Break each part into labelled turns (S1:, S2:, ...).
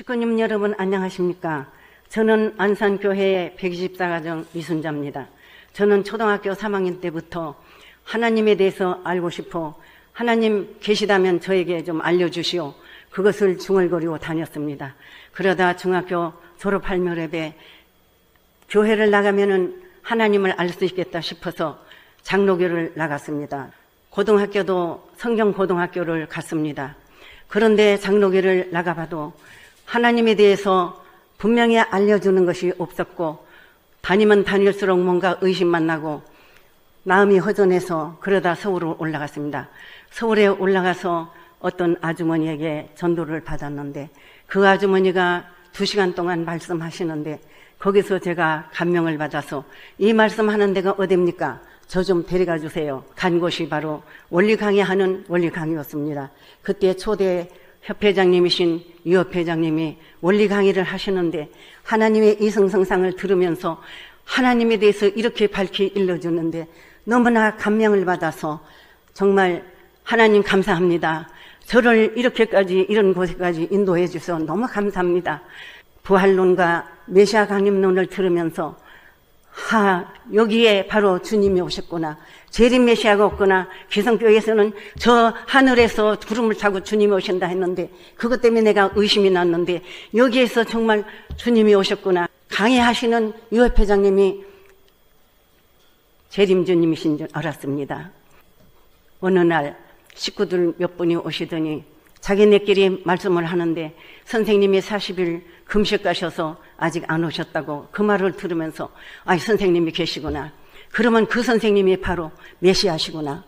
S1: 식구님 여러분 안녕하십니까? 저는 안산교회의 124가정 이순자입니다. 저는 초등학교 3학년 때부터 하나님에 대해서 알고 싶어 하나님 계시다면 저에게 좀 알려주시오. 그것을 중얼거리고 다녔습니다. 그러다 중학교 졸업할 무렵에 교회를 나가면은 하나님을 알 수 있겠다 싶어서 장로교를 나갔습니다. 고등학교도 성경고등학교를 갔습니다. 그런데 장로교를 나가봐도 하나님에 대해서 분명히 알려주는 것이 없었고 다니면 다닐수록 뭔가 의심만 나고 마음이 허전해서 그러다 서울로 올라갔습니다. 서울에 올라가서 어떤 아주머니에게 전도를 받았는데 그 아주머니가 2시간 동안 말씀하시는데 거기서 제가 감명을 받아서 이 말씀하는 데가 어딥니까? 저 좀 데려가 주세요. 간 곳이 바로 원리 강의하는 원리 강의였습니다. 그때 초대 협회장님이신 유협회장님이 원리 강의를 하시는데 하나님의 이성성상을 들으면서 하나님에 대해서 이렇게 밝히 일러주는데 너무나 감명을 받아서 정말 하나님 감사합니다. 저를 이렇게까지 이런 곳에까지 인도해 주셔서 너무 감사합니다. 부활론과 메시아 강림론을 들으면서 여기에 바로 주님이 오셨구나. 재림 메시아가 없구나. 기성교회에서는 저 하늘에서 구름을 타고 주님이 오신다 했는데 그것 때문에 내가 의심이 났는데 여기에서 정말 주님이 오셨구나. 강의하시는 유협회장님이 재림주님이신 줄 알았습니다. 어느 날 식구들 몇 분이 오시더니 자기네끼리 말씀을 하는데 선생님이 40일 금식 가셔서 아직 안 오셨다고 그 말을 들으면서 선생님이 계시구나. 그러면 그 선생님이 바로 메시아시구나.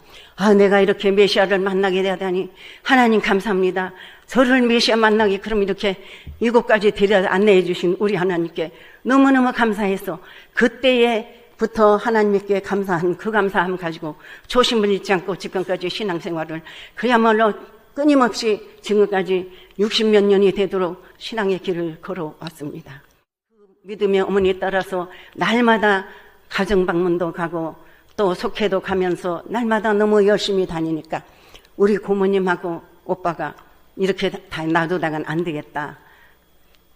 S1: 내가 이렇게 메시아를 만나게 되다니 하나님 감사합니다. 저를 메시아 만나게 그럼 이렇게 이곳까지 데려 안내해 주신 우리 하나님께 너무너무 감사해서 그때부터 하나님께 감사한 그 감사함 가지고 초심을 잃지 않고 지금까지 신앙생활을 그야말로 끊임없이 지금까지 60몇 년이 되도록 신앙의 길을 걸어왔습니다. 믿음의 어머니에 따라서 날마다 가정방문도 가고 또 속회도 가면서 날마다 너무 열심히 다니니까 우리 고모님하고 오빠가 이렇게 다 놔두다간 안 되겠다.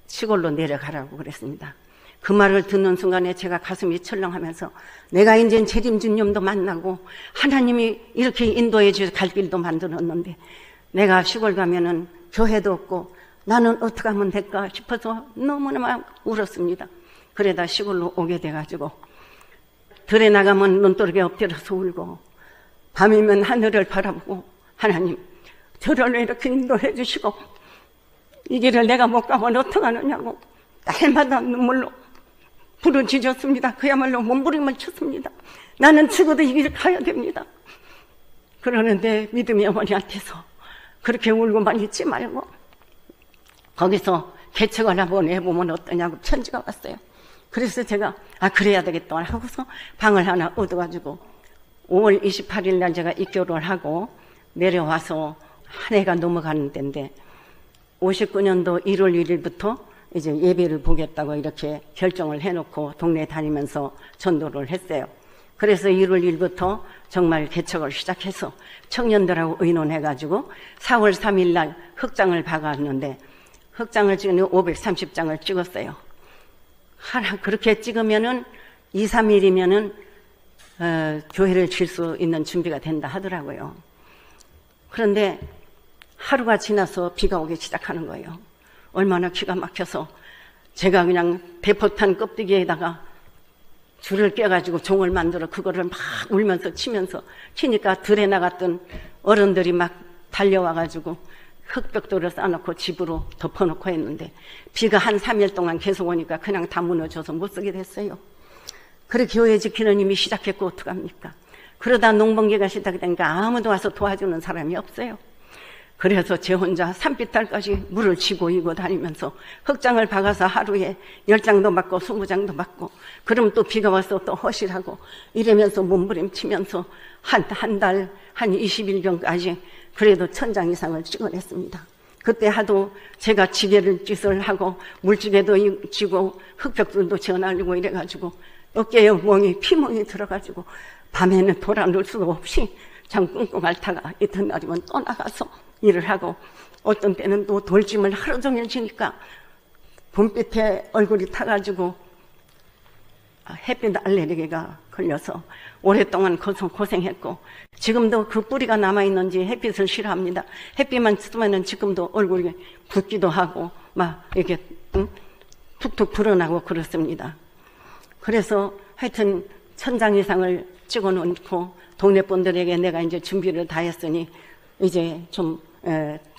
S1: 시골로 내려가라고 그랬습니다. 그 말을 듣는 순간에 제가 가슴이 철렁하면서 내가 이제 재림주님도 만나고 하나님이 이렇게 인도해 주셔서 갈 길도 만들었는데 내가 시골 가면은 교회도 없고 나는 어떻게 하면 될까 싶어서 너무나 울었습니다. 그러다 시골로 오게 돼가지고 들에 나가면 눈도록에 엎드려서 울고 밤이면 하늘을 바라보고 하나님 저를 이렇게 인도해 주시고 이 길을 내가 못 가면 어떡하느냐고 날마다 눈물로 부르짖었습니다. 그야말로 몸부림을 쳤습니다. 나는 죽어도 이 길을 가야 됩니다. 그러는데 믿음의 어머니한테서 그렇게 울고만 있지 말고 거기서 개척을 한번 해보면 어떠냐고 편지가 왔어요. 그래서 제가 그래야 되겠다 하고서 방을 하나 얻어가지고 5월 28일 날 제가 입교를 하고 내려와서 한 해가 넘어가는 때인데 59년도 1월 1일부터 이제 예배를 보겠다고 이렇게 결정을 해놓고 동네 다니면서 전도를 했어요. 그래서 1월 1일부터 정말 개척을 시작해서 청년들하고 의논해가지고 4월 3일 날 흑장을 박았는데 흑장을 찍으면 530장을 찍었어요. 하나 그렇게 찍으면은 2, 3일이면은 교회를 칠 수 있는 준비가 된다 하더라고요. 그런데 하루가 지나서 비가 오기 시작하는 거예요. 얼마나 기가 막혀서 제가 그냥 대포탄 껍데기에다가 줄을 껴가지고 종을 만들어 그거를 막 울면서 치니까 들에 나갔던 어른들이 막 달려와가지고 흙벽돌을 쌓아놓고 집으로 덮어놓고 했는데 비가 한 3일 동안 계속 오니까 그냥 다 무너져서 못 쓰게 됐어요. 그래 교회 지키는 힘이 시작했고 어떡합니까? 그러다 농번기가 시작되니까 아무도 와서 도와주는 사람이 없어요. 그래서 제 혼자 산비탈까지 물을 치고 이고 다니면서 흑장을 박아서 하루에 10장도 받고 20장도 받고 그럼 또 비가 와서 또 허실하고 이러면서 몸부림치면서 한 달 한 20일경까지 그래도 1000장 이상을 찍어냈습니다. 그때 하도 제가 지게를 짓을 하고 물지개도 지고 흙벽돌도 지어날리고 이래가지고 어깨에 멍이 피멍이 들어가지고 밤에는 돌아눌 수가 없이 참 끙끙 앓다가 이튿날이면 또 나가서 일을 하고 어떤 때는 또 돌짐을 하루 종일 지니까 봄빛에 얼굴이 타가지고 햇빛 알레르기가 걸려서 오랫동안 고생했고, 지금도 그 뿌리가 남아있는지 햇빛을 싫어합니다. 햇빛만 쓰면은 지금도 얼굴이 붓기도 하고 막 이렇게 툭툭 불어나고 그렇습니다. 그래서 하여튼 1000장 이상을 찍어 놓고 동네 분들에게 내가 이제 준비를 다 했으니 이제 좀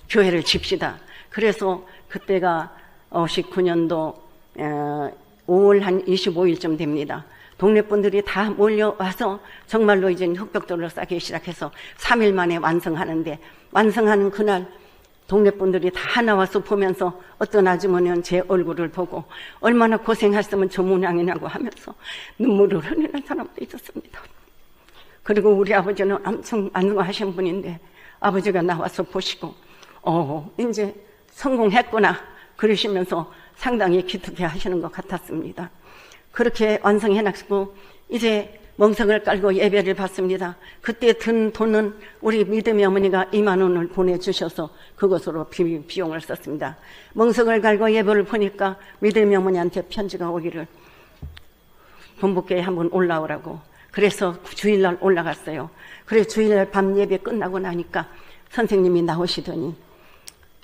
S1: 교회를 집시다. 그래서 그때가 59년도 5월 한 25일쯤 됩니다. 동네 분들이 다 몰려와서 정말로 이제 흙벽돌을 쌓기 시작해서 3일 만에 완성하는데, 완성하는 그날 동네 분들이 다 나와서 보면서 어떤 아주머니는 제 얼굴을 보고 얼마나 고생하셨으면 저 모양이냐고 하면서 눈물을 흘리는 사람도 있었습니다. 그리고 우리 아버지는 엄청 안정하신 분인데 아버지가 나와서 보시고 이제 성공했구나 그러시면서 상당히 기특해 하시는 것 같았습니다. 그렇게 완성해놨고 이제 멍석을 깔고 예배를 받습니다. 그때 든 돈은 우리 믿음의 어머니가 2만 원을 보내주셔서 그것으로 비용을 썼습니다. 멍석을 깔고 예배를 보니까 믿음의 어머니한테 편지가 오기를 본부교회에 한번 올라오라고. 그래서 주일날 올라갔어요. 그래서 주일날 밤 예배 끝나고 나니까 선생님이 나오시더니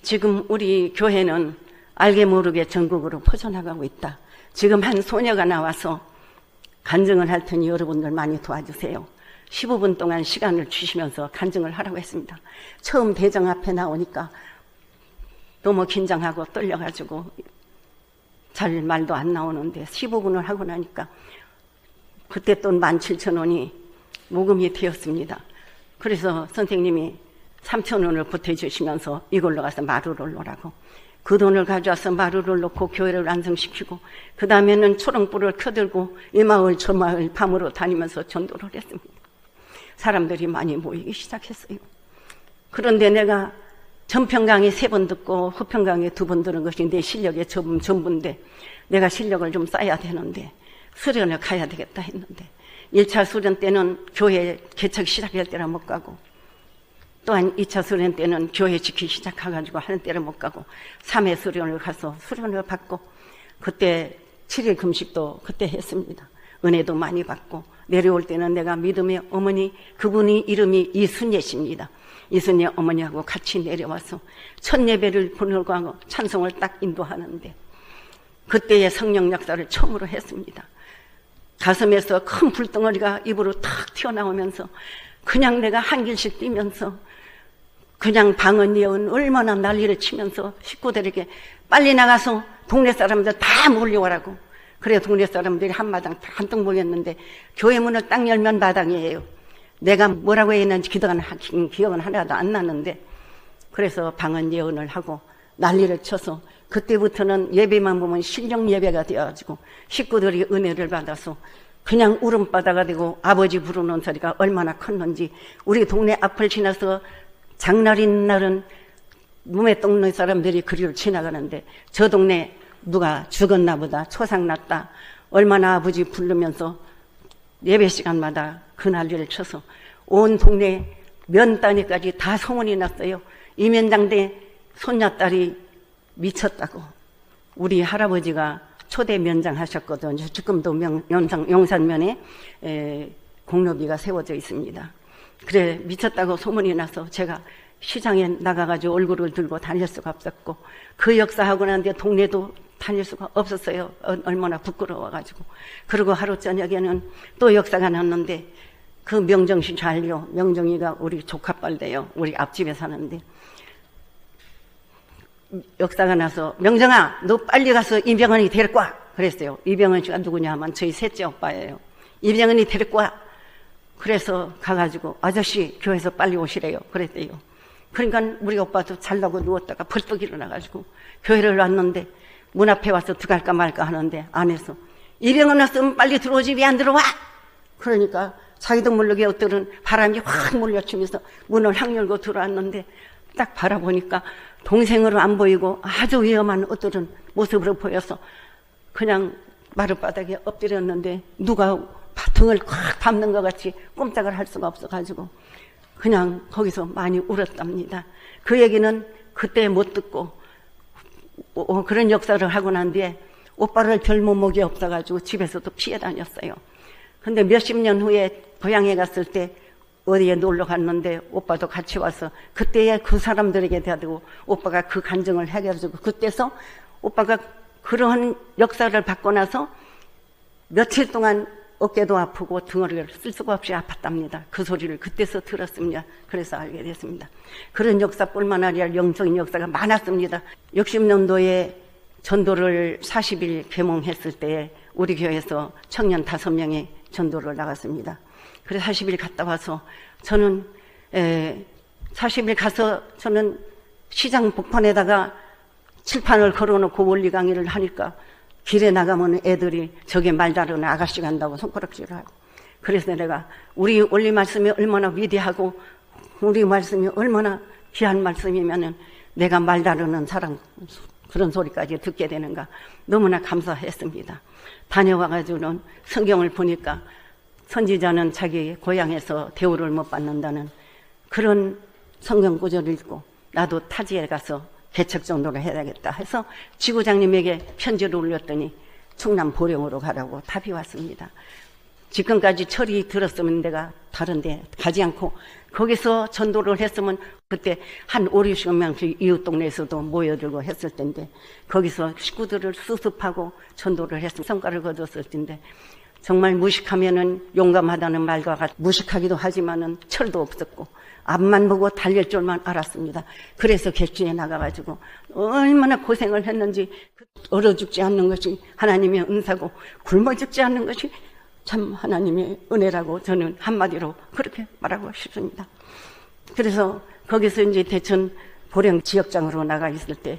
S1: 지금 우리 교회는 알게 모르게 전국으로 퍼져나가고 있다. 지금 한 소녀가 나와서 간증을 할 테니 여러분들 많이 도와주세요. 15분 동안 시간을 주시면서 간증을 하라고 했습니다. 처음 대장 앞에 나오니까 너무 긴장하고 떨려가지고 잘 말도 안 나오는데 15분을 하고 나니까 그때 또 17,000원이 모금이 되었습니다. 그래서 선생님이 3,000원을 보태주시면서 이걸로 가서 마루를 놓으라고. 그 돈을 가져와서 마루를 놓고 교회를 완성시키고 그 다음에는 초롱불을 켜들고 이 마을 저 마을 밤으로 다니면서 전도를 했습니다. 사람들이 많이 모이기 시작했어요. 그런데 내가 전평강에 3번 듣고 후평강에 2번 들은 것이 내 실력의 전부인데 내가 실력을 좀 쌓아야 되는데 수련을 가야 되겠다 했는데 1차 수련 때는 교회 개척 시작할 때라 못 가고 또한 2차 수련 때는 교회 지키기 시작해가지고 하는 때를 못 가고 3회 수련을 가서 수련을 받고 그때 7일 금식도 그때 했습니다. 은혜도 많이 받고 내려올 때는 내가 믿음의 어머니 그분이 이름이 이순예십니다. 이순예 어머니하고 같이 내려와서 첫 예배를 보내고 하고 찬송을 딱 인도하는데 그때의 성령 역사를 처음으로 했습니다. 가슴에서 큰 불덩어리가 입으로 탁 튀어나오면서 그냥 내가 한 길씩 뛰면서 그냥 방언 예언 얼마나 난리를 치면서 식구들에게 빨리 나가서 동네 사람들 다 몰려오라고. 그래 동네 사람들이 한마당 다 한뜩 모였는데 교회 문을 딱 열면 마당이에요. 내가 뭐라고 했는지 기억은 하나도 안 나는데 그래서 방언 예언을 하고 난리를 쳐서 그때부터는 예배만 보면 신령 예배가 되어가지고 식구들이 은혜를 받아서 그냥 울음바다가 되고 아버지 부르는 소리가 얼마나 컸는지 우리 동네 앞을 지나서 장날인 날은 무매 동네 사람들이 그리로 지나가는데 저 동네 누가 죽었나 보다 초상났다 얼마나 아버지 부르면서 예배 시간마다 그 난리를 쳐서 온 동네 면 단위까지 다 소문이 났어요. 이면장대 손녀딸이 미쳤다고. 우리 할아버지가 초대 면장하셨거든요. 지금도 용산면에 공로비가 세워져 있습니다. 그래 미쳤다고 소문이 나서 제가 시장에 나가가지고 얼굴을 들고 다닐 수가 없었고 그 역사하고 난데 동네도 다닐 수가 없었어요. 얼마나 부끄러워가지고. 그리고 하루 저녁에는 또 역사가 났는데 그 명정씨 잘요. 명정이가 우리 조카뻘돼요. 우리 앞집에 사는데 역사가 나서 명정아 너 빨리 가서 이병헌이 데리고 와 그랬어요. 이병헌 씨가 누구냐 하면 저희 셋째 오빠예요. 이병헌이 데리고 와. 그래서 가가지고 아저씨 교회에서 빨리 오시래요. 그랬대요. 그러니까 우리 오빠도 잘라고 누웠다가 벌떡 일어나가지고 교회를 왔는데 문 앞에 와서 들어갈까 말까 하는데 안에서 이병헌 왔으면 빨리 들어오지 왜 안 들어와? 그러니까 자기도 모르게 어떤 바람이 확 몰려치면서 문을 확 열고 들어왔는데 딱 바라보니까 동생으로 안 보이고 아주 위험한 어떤 모습으로 보여서 그냥 마룻바닥에 엎드렸는데 누가 등을 꽉 밟는 것 같이 꼼짝을 할 수가 없어가지고 그냥 거기서 많이 울었답니다. 그 얘기는 그때 못 듣고 그런 역사를 하고 난 뒤에 오빠를 별 못먹이 없어가지고 집에서도 피해 다녔어요. 근데 몇십 년 후에 고향에 갔을 때 어디에 놀러 갔는데 오빠도 같이 와서 그때에 그 사람들에게 대하고 오빠가 그 간증을 해결해주고 그때서 오빠가 그러한 역사를 받고 나서 며칠 동안 어깨도 아프고 등허리를 쓸 수가 없이 아팠답니다. 그 소리를 그때서 들었습니다. 그래서 알게 됐습니다. 그런 역사뿐만 아니라 영적인 역사가 많았습니다. 60년도에 전도를 40일 개몽했을 때 우리 교회에서 청년 5명이 전도를 나갔습니다. 그래서 40일 갔다 와서 저는 40일 가서 저는 시장 복판에다가 칠판을 걸어놓고 원리 강의를 하니까 길에 나가면 애들이 저게 말 다루는 아가씨 간다고 손가락질을 하고, 그래서 내가 우리 원리 말씀이 얼마나 위대하고 우리 말씀이 얼마나 귀한 말씀이면은 내가 말 다루는 사람 그런 소리까지 듣게 되는가 너무나 감사했습니다. 다녀와가지고는 성경을 보니까 선지자는 자기 고향에서 대우를 못 받는다는 그런 성경 구절을 읽고 나도 타지에 가서 개척 정도를 해야겠다 해서 지구장님에게 편지를 올렸더니 충남 보령으로 가라고 답이 왔습니다. 지금까지 철이 들었으면 내가 다른 데 가지 않고 거기서 전도를 했으면 그때 한 5, 60명씩 이웃 동네에서도 모여들고 했을 텐데 거기서 식구들을 수습하고 전도를 했으면 성과를 거뒀을 텐데 정말 무식하면은 용감하다는 말과 같이 무식하기도 하지만은 철도 없었고 앞만 보고 달릴 줄만 알았습니다. 그래서 객주에 나가가지고 얼마나 고생을 했는지 얼어 죽지 않는 것이 하나님의 은사고 굶어 죽지 않는 것이 참 하나님의 은혜라고 저는 한마디로 그렇게 말하고 싶습니다. 그래서 거기서 이제 대천 보령 지역장으로 나가 있을 때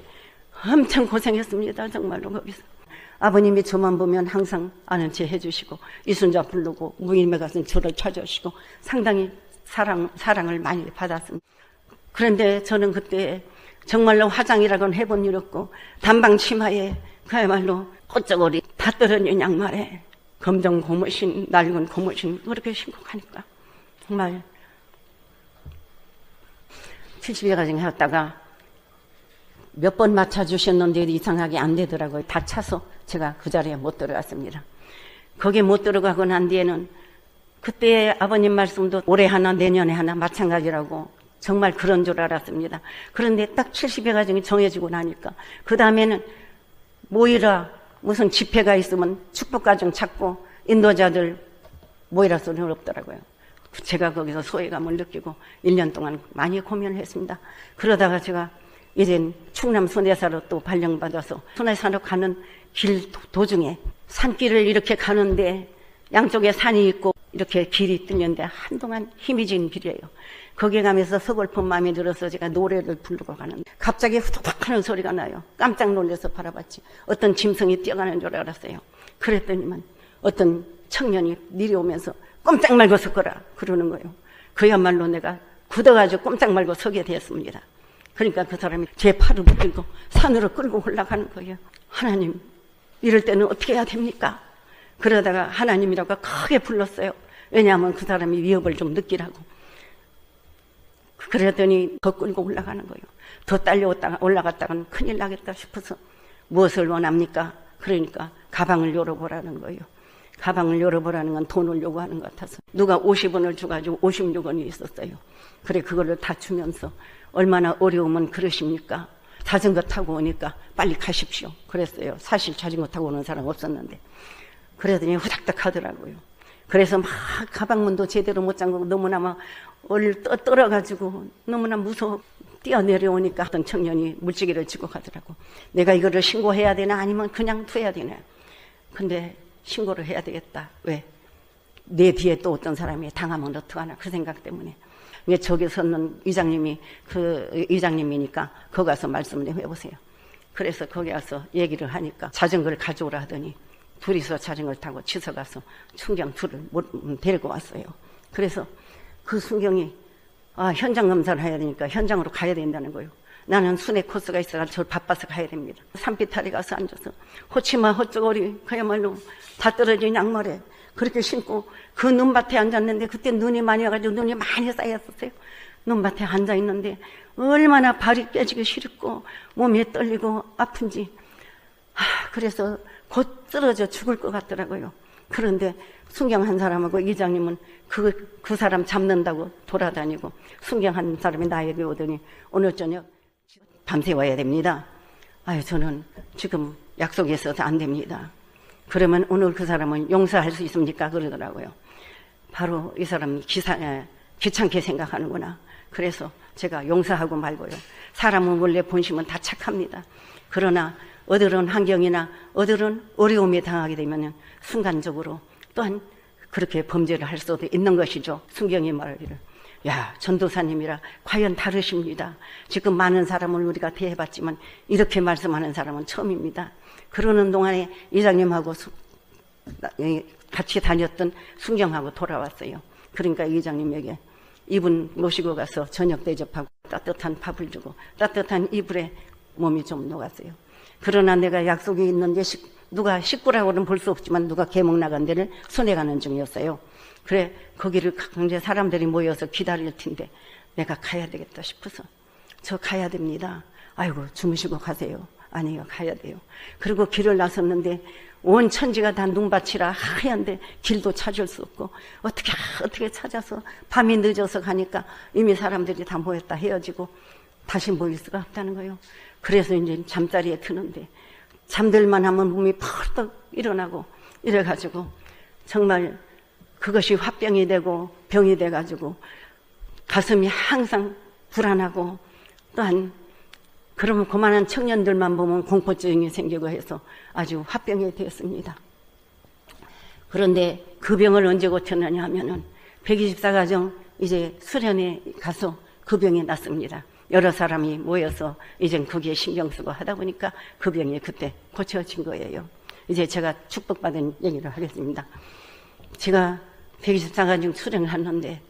S1: 엄청 고생했습니다. 정말로 거기서. 아버님이 저만 보면 항상 아는 체 해주시고 이순자 부르고 무임에 가서 저를 찾아주시고 상당히 사랑을 많이 받았습니다. 그런데 저는 그때 정말로 화장이라고는 해본 일 없고 단방 치마에 그야말로 꽃저고리 다 떨어진 양말에 검정 고무신 낡은 고무신 그렇게 신고 가니까 정말 70여가지 했다가 몇 번 맞춰주셨는데 이상하게 안 되더라고요. 다 차서 제가 그 자리에 못 들어갔습니다. 거기에 못 들어가고 난 뒤에는 그때 아버님 말씀도 올해 하나 내년에 하나 마찬가지라고 정말 그런 줄 알았습니다. 그런데 딱 70여 가정이 정해지고 나니까 그 다음에는 모이라 무슨 집회가 있으면 축복가정 찾고 인도자들 모이라 소리는 없더라고요. 제가 거기서 소외감을 느끼고 1년 동안 많이 고민을 했습니다. 그러다가 제가 이젠 충남 순회사로 또 발령받아서 순회사로 가는 길 도중에 산길을 이렇게 가는데 양쪽에 산이 있고 이렇게 길이 뚫렸는데 한동안 힘이 진 길이에요. 거기에 가면서 서글픈 마음이 들어서 제가 노래를 부르고 가는데 갑자기 후덕 하는 소리가 나요. 깜짝 놀라서 바라봤지. 어떤 짐승이 뛰어가는 줄 알았어요. 그랬더니만 어떤 청년이 내려오면서 꼼짝 말고 섰거라 그러는 거예요. 그야말로 내가 굳어가지고 꼼짝 말고 서게 되었습니다. 그러니까 그 사람이 제 팔을 붙들고 산으로 끌고 올라가는 거예요. 하나님, 이럴 때는 어떻게 해야 됩니까? 그러다가 하나님이라고 크게 불렀어요. 왜냐하면 그 사람이 위협을 좀 느끼라고. 그랬더니 더 끌고 올라가는 거예요. 더 딸려왔다가 올라갔다가는 큰일 나겠다 싶어서 무엇을 원합니까? 그러니까 가방을 열어보라는 거예요. 가방을 열어보라는 건 돈을 요구하는 것 같아서 누가 50원을 줘가지고 56원이 있었어요. 그래 그거를 다 주면서 얼마나 어려우면 그러십니까? 자전거 타고 오니까 빨리 가십시오. 그랬어요. 사실 자전거 타고 오는 사람 없었는데. 그러더니 후닥닥 하더라고요. 그래서 막 가방문도 제대로 못 잠그고 너무나 막 떨어가지고 너무나 무서워 뛰어내려오니까 어떤 청년이 물지기를 쥐고 가더라고. 내가 이거를 신고해야 되나 아니면 그냥 둬야 되나. 근데 신고를 해야 되겠다. 왜? 내 뒤에 또 어떤 사람이 당하면 어떡하나 그 생각 때문에. 저기 섰는 이장님이니까 거기 가서 말씀을 좀 해보세요. 그래서 거기 가서 얘기를 하니까 자전거를 가져오라 하더니 둘이서 자전거를 타고 치서가서 충경 둘을 데리고 왔어요. 그래서 그 순경이 현장 검사를 해야 되니까 현장으로 가야 된다는 거예요. 나는 순회 코스가 있어서 저 바빠서 가야 됩니다. 산비탈에 가서 앉아서 호치마 헛저고리 그야말로 다 떨어진 양말에 그렇게 신고 그 눈밭에 앉았는데 그때 눈이 많이 와가지고 눈이 많이 쌓였었어요. 눈밭에 앉아 있는데 얼마나 발이 깨지기 싫고 몸이 떨리고 아픈지 그래서 곧 쓰러져 죽을 것 같더라고요. 그런데 순경한 사람하고 이장님은 그 사람 잡는다고 돌아다니고 순경한 사람이 나에게 오더니 오늘 저녁 밤새 와야 됩니다. 저는 지금 약속이 있어서 안 됩니다. 그러면 오늘 그 사람은 용서할 수 있습니까? 그러더라고요. 바로 이 사람이 귀찮게 생각하는구나. 그래서 제가 용서하고 말고요. 사람은 원래 본심은 다 착합니다. 그러나 어떠한 환경이나 어떠한 어려움에 당하게 되면 순간적으로 또한 그렇게 범죄를 할 수도 있는 것이죠. 순경이 말하기를 야, 전도사님이라 과연 다르십니다. 지금 많은 사람을 우리가 대해봤지만 이렇게 말씀하는 사람은 처음입니다. 그러는 동안에 이장님하고 같이 다녔던 순경하고 돌아왔어요. 그러니까 이장님에게 이분 모시고 가서 저녁 대접하고 따뜻한 밥을 주고 따뜻한 이불에 몸이 좀 녹았어요. 그러나 내가 약속이 있는데 누가 식구라고는 볼 수 없지만 누가 계목 나간 데를 손해 가는 중이었어요. 그래 거기를 이제 사람들이 모여서 기다릴 텐데 내가 가야 되겠다 싶어서 저 가야 됩니다. 아이고 주무시고 가세요. 아니요 가야 돼요. 그리고 길을 나섰는데 온 천지가 다 눈밭이라 하얀데 길도 찾을 수 없고 어떻게 찾아서 밤이 늦어서 가니까 이미 사람들이 다 모였다 헤어지고 다시 모일 수가 없다는 거예요. 그래서 이제 잠자리에 드는데 잠들만 하면 몸이 펄떡 일어나고 이래가지고 정말 그것이 화병이 되고 병이 돼가지고 가슴이 항상 불안하고 또한 그러면 그만한 청년들만 보면 공포증이 생기고 해서 아주 화병이 되었습니다. 그런데 그 병을 언제 고쳤느냐 하면은 124가정 이제 수련회 가서 그 병이 났습니다. 여러 사람이 모여서 이젠 거기에 신경 쓰고 하다 보니까 그 병이 그때 고쳐진 거예요. 이제 제가 축복받은 얘기를 하겠습니다. 제가 124가정 수련을 했는데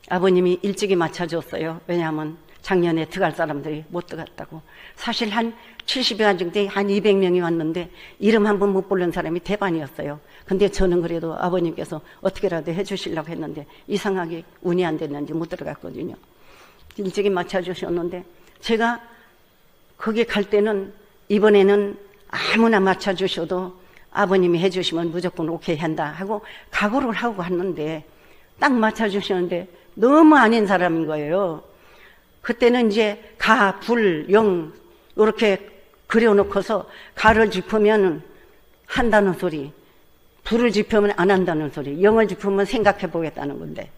S1: 아버님이 일찍이 맞춰줬어요. 왜냐하면 작년에 들어갈 사람들이 못 들어갔다고. 사실 한 70여 가정 때 한 200명이 왔는데 이름 한 번 못 부른 사람이 대반이었어요. 근데 저는 그래도 아버님께서 어떻게라도 해주시려고 했는데 이상하게 운이 안 됐는지 못 들어갔거든요. 일찍이 맞춰주셨는데 제가 거기 갈 때는 이번에는 아무나 맞춰주셔도 아버님이 해주시면 무조건 오케이 한다 하고 각오를 하고 갔는데 딱 맞춰주셨는데 너무 아닌 사람인 거예요. 그때는 이제 가, 불, 영 이렇게 그려놓고서 가를 짚으면 한다는 소리, 불을 짚으면 안 한다는 소리, 영을 짚으면 생각해 보겠다는 건데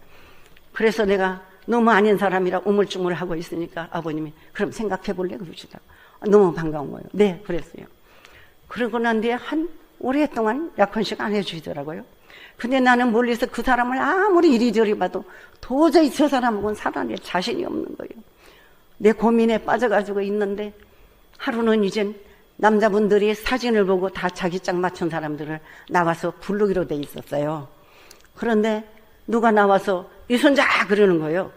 S1: 그래서 내가 너무 아닌 사람이라 우물쭈물하고 있으니까 아버님이 그럼 생각해 볼래? 그러시더라고요. 너무 반가운 거예요. 네, 그랬어요. 그러고 난 뒤에 한 오랫동안 약혼식 안 해주시더라고요. 근데 나는 멀리서 그 사람을 아무리 이리저리 봐도 도저히 저 사람하고는 살아낼 자신이 없는 거예요. 내 고민에 빠져가지고 있는데 하루는 이젠 남자분들이 사진을 보고 다 자기 짝 맞춘 사람들을 나와서 부르기로 돼 있었어요. 그런데 누가 나와서 이순자 그러는 거예요.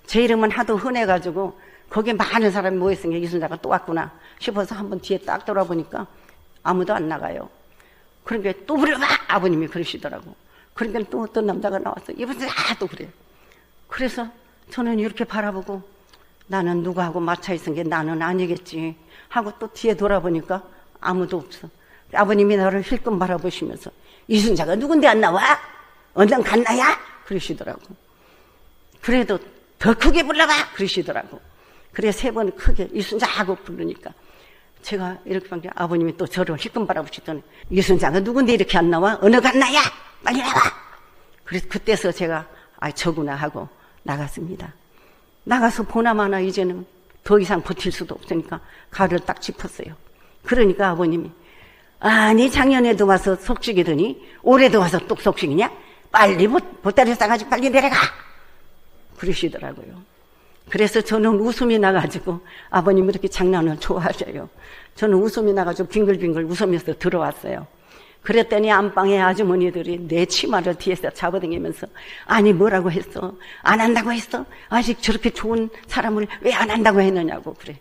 S1: 제 이름은 하도 흔해가지고 거기에 많은 사람이 모였으니까 이순자가 또 왔구나 싶어서 한번 뒤에 딱 돌아보니까 아무도 안 나가요. 그러니까 또 불러봐 아버님이 그러시더라고. 그러니까 또 어떤 남자가 나와서 이분자 또 그래요. 그래서 저는 이렇게 바라보고 나는 누구하고 맞춰 있은 게 나는 아니겠지 하고 또 뒤에 돌아보니까 아무도 없어. 아버님이 나를 힐끔 바라보시면서 이순자가 누군데 안 나와? 언젠 갔나야? 그러시더라고. 그래도 더 크게 불러봐 그러시더라고. 그래 3번 크게 이순자 하고 부르니까 제가 이렇게 봤는데 아버님이 또 저를 힐끔 바라보시더니 이순자가 누군데 이렇게 안 나와? 어느 갔나야? 빨리 나와! 그래서 그때서 제가 저구나 하고 나갔습니다. 나가서 보나마나 이제는 더 이상 버틸 수도 없으니까 가를 딱 짚었어요. 그러니까 아버님이 아니 작년에도 와서 속식이더니 올해도 와서 또 속식이냐? 빨리 보따리 싸가지고 빨리 내려가! 그러시더라고요. 그래서 저는 웃음이 나가지고 아버님이 이렇게 장난을 좋아하셔요. 저는 웃음이 나가지고 빙글빙글 웃으면서 들어왔어요. 그랬더니 안방에 아주머니들이 내 치마를 뒤에서 잡아당기면서 아니 뭐라고 했어? 안 한다고 했어? 아직 저렇게 좋은 사람을 왜 안 한다고 했느냐고 그래.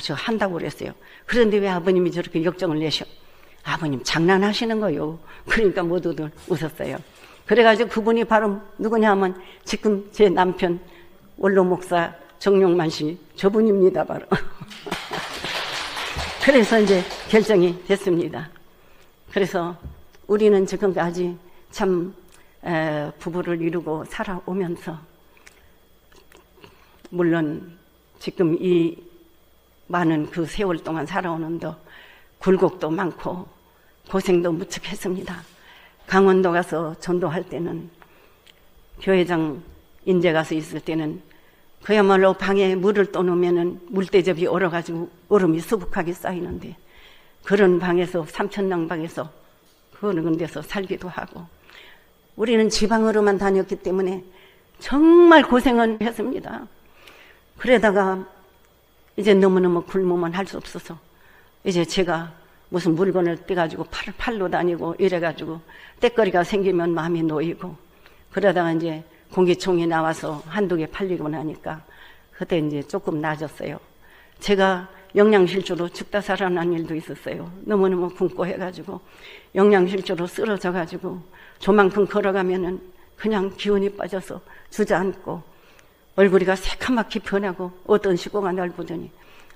S1: 저 한다고 그랬어요. 그런데 왜 아버님이 저렇게 역정을 내셔? 아버님 장난하시는 거요. 그러니까 모두들 웃었어요. 그래가지고 그분이 바로 누구냐 하면 지금 제 남편 원로 목사 정용만 씨, 저분입니다, 바로. 그래서 이제 결정이 됐습니다. 그래서 우리는 지금까지 참 부부를 이루고 살아오면서, 물론 지금 이 많은 그 세월 동안 살아오는데 굴곡도 많고 고생도 무척 했습니다. 강원도 가서 전도할 때는, 교회장 인제 가서 있을 때는 그야말로 방에 물을 떠놓으면은 물대접이 얼어가지고 얼음이 수북하게 쌓이는데, 그런 방에서 삼천낭방에서 그런 데서 살기도 하고, 우리는 지방으로만 다녔기 때문에 정말 고생은 했습니다. 그러다가 이제 너무너무 굶으면 할 수 없어서 이제 제가 무슨 물건을 떼가지고 팔로 다니고 이래가지고 떼거리가 생기면 마음이 놓이고, 그러다가 이제 공기총이 나와서 한두 개 팔리고 나니까 그때 이제 조금 나아졌어요. 제가 영양실조로 죽다 살아난 일도 있었어요. 너무너무 굶고 해가지고 영양실조로 쓰러져가지고 조만큼 걸어가면은 그냥 기운이 빠져서 주저앉고 얼굴이가 새카맣게 변하고 어떤 식구가 날 보더니,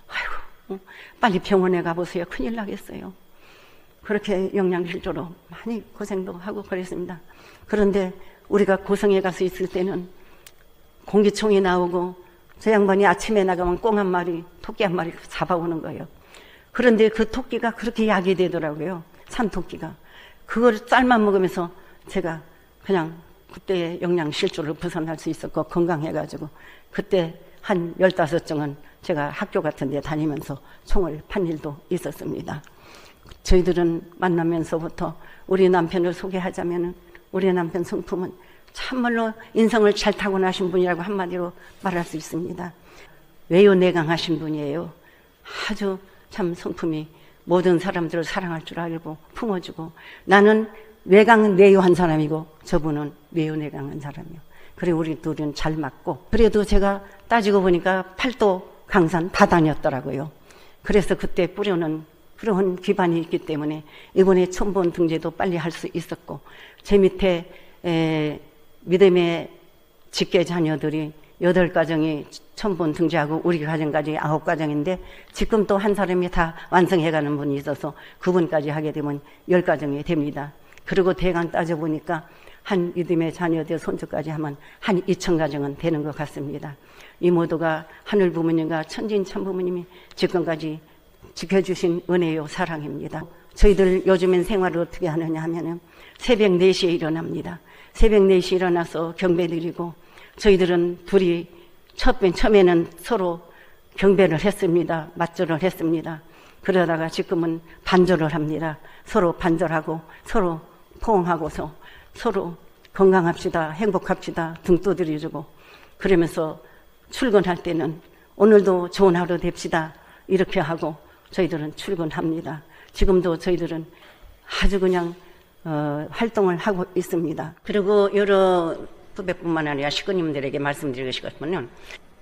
S1: 아이고 빨리 병원에 가보세요, 큰일 나겠어요. 그렇게 영양실조로 많이 고생도 하고 그랬습니다. 그런데 우리가 고성에 가서 있을 때는 공기총이 나오고 저 양반이 아침에 나가면 꽁 한 마리, 토끼 한 마리 잡아오는 거예요. 그런데 그 토끼가 그렇게 약이 되더라고요. 산토끼가. 그걸 쌀만 먹으면서 제가 그냥 그때 영양실조를 벗어날 수 있었고 건강해가지고, 그때 한 15정은 제가 학교 같은 데 다니면서 총을 판 일도 있었습니다. 저희들은 만나면서부터 우리 남편을 소개하자면은, 우리 남편 성품은 참말로 인성을 잘 타고나신 분이라고 한마디로 말할 수 있습니다. 외유내강하신 분이에요. 아주 참 성품이 모든 사람들을 사랑할 줄 알고 품어주고, 나는 외강 내유한 사람이고 저분은 외유내강한 사람이요. 그래 우리 둘은 잘 맞고, 그래도 제가 따지고 보니까 팔도 강산 다 다녔더라고요. 그래서 그때 뿌려는 그런 기반이 있기 때문에 이번에 첨본 등재도 빨리 할 수 있었고, 제 밑에 믿음의 직계 자녀들이 8가정이 첨본 등재하고 우리 가정까지 9가정인데, 지금 또 한 사람이 다 완성해가는 분이 있어서 그분까지 하게 되면 10가정이 됩니다. 그리고 대강 따져보니까 한 믿음의 자녀들 손주까지 하면 한 2000가정은 되는 것 같습니다. 이 모두가 하늘 부모님과 천진 참부모님이 지금까지 지켜주신 은혜요 사랑입니다. 저희들 요즘엔 생활을 어떻게 하느냐 하면은 새벽 4시에 일어납니다. 새벽 4시에 일어나서 경배 드리고, 저희들은 둘이 처음에는 서로 경배를 했습니다. 맞절을 했습니다. 그러다가 지금은 반절을 합니다. 서로 반절하고 서로 포옹하고서 서로 건강합시다, 행복합시다 등 두드려주고, 그러면서 출근할 때는 오늘도 좋은 하루 됩시다 이렇게 하고 저희들은 출근합니다. 지금도 저희들은 아주 그냥 활동을 하고 있습니다. 그리고 여러 후배뿐만 아니라 식구님들에게 말씀드리고 싶으면,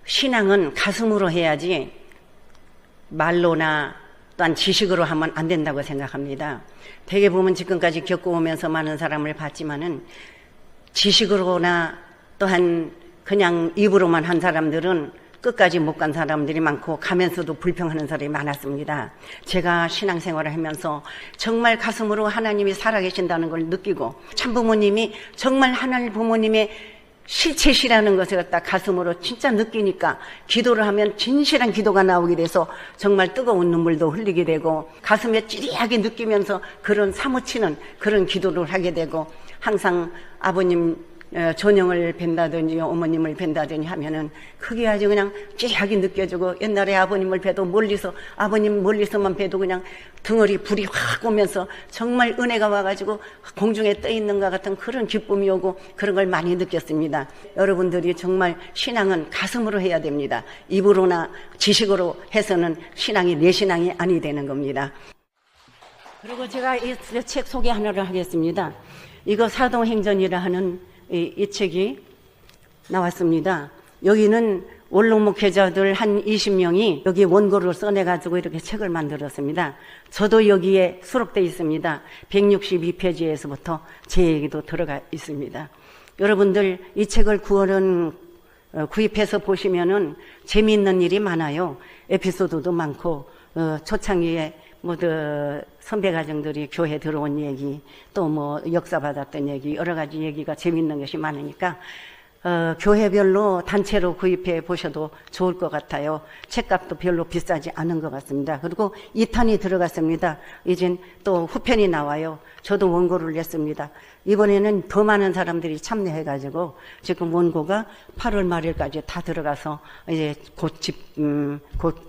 S1: 신앙은 가슴으로 해야지 말로나 또한 지식으로 하면 안 된다고 생각합니다. 대개 보면 지금까지 겪어오면서 많은 사람을 봤지만은 지식으로나 또한 그냥 입으로만 한 사람들은 끝까지 못 간 사람들이 많고, 가면서도 불평하는 사람이 많았습니다. 제가 신앙생활을 하면서 정말 가슴으로 하나님이 살아계신다는 걸 느끼고, 참부모님이 정말 하나님 부모님의 실체시라는 것을 갖다 가슴으로 진짜 느끼니까 기도를 하면 진실한 기도가 나오게 돼서 정말 뜨거운 눈물도 흘리게 되고, 가슴에 찌리하게 느끼면서 그런 사무치는 그런 기도를 하게 되고, 항상 아버님 존영을 뵌다든지 어머님을 뵌다든지 하면은 그게 아주 그냥 찌하게 느껴지고, 옛날에 아버님을 뵈도 아버님 멀리서만 뵈도 그냥 등어리 불이 확 오면서 정말 은혜가 와가지고 공중에 떠 있는 것 같은 그런 기쁨이 오고, 그런 걸 많이 느꼈습니다. 여러분들이 정말 신앙은 가슴으로 해야 됩니다. 입으로나 지식으로 해서는 신앙이 내 신앙이 아니 되는 겁니다. 그리고 제가 이 책 소개 하나를 하겠습니다. 이거 사도행전이라 하는 이 책이 나왔습니다. 여기는 원로 목회자들 한 20명이 여기 원고를 써내가지고 이렇게 책을 만들었습니다. 저도 여기에 수록되어 있습니다. 162페이지에서부터 제 얘기도 들어가 있습니다. 여러분들 이 책을 구하는 구입해서 보시면은 재미있는 일이 많아요. 에피소드도 많고, 초창기에 선배 가정들이 교회 들어온 얘기, 또 역사 받았던 얘기, 여러 가지 얘기가 재미있는 것이 많으니까, 교회별로 단체로 구입해 보셔도 좋을 것 같아요. 책값도 별로 비싸지 않은 것 같습니다. 그리고 2탄이 들어갔습니다. 이젠 또 후편이 나와요. 저도 원고를 냈습니다. 이번에는 더 많은 사람들이 참여해가지고 지금 원고가 8월 말일까지 다 들어가서 이제 곧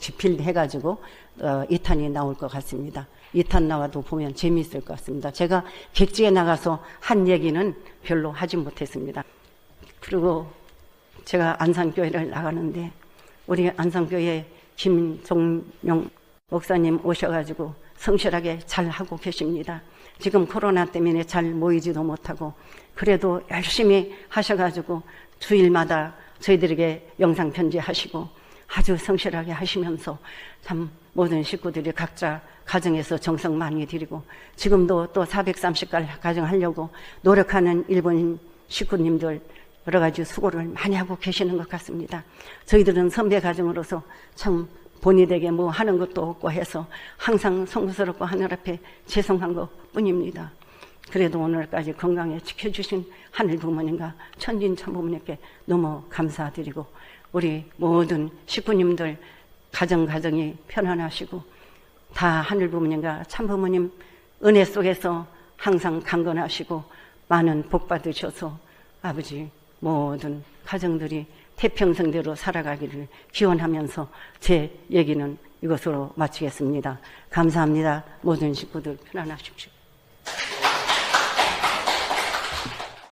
S1: 집필해가지고 2탄이 나올 것 같습니다. 2탄 나와도 보면 재미있을 것 같습니다. 제가 객지에 나가서 한 얘기는 별로 하지 못했습니다. 그리고 제가 안산교회를 나가는데 우리 안산교회 김종명 목사님 오셔가지고 성실하게 잘 하고 계십니다. 지금 코로나 때문에 잘 모이지도 못하고 그래도 열심히 하셔가지고 주일마다 저희들에게 영상 편지하시고 아주 성실하게 하시면서 참 모든 식구들이 각자 가정에서 정성 많이 드리고 지금도 또 430갈 가정 하려고 노력하는 일본 식구님들 여러 가지 수고를 많이 하고 계시는 것 같습니다. 저희들은 선배 가정으로서 참 본의 되게 하는 것도 없고 해서 항상 송구스럽고 하늘 앞에 죄송한 것 뿐입니다. 그래도 오늘까지 건강에 지켜주신 하늘 부모님과 천진 참부모님께 너무 감사드리고 우리 모든 식구님들 가정이 편안하시고 다 하늘 부모님과 참부모님 은혜 속에서 항상 강건하시고 많은 복 받으셔서 아버지 모든 가정들이 태평성대로 살아가기를 기원하면서 제 얘기는 이것으로 마치겠습니다. 감사합니다. 모든 식구들 편안하십시오.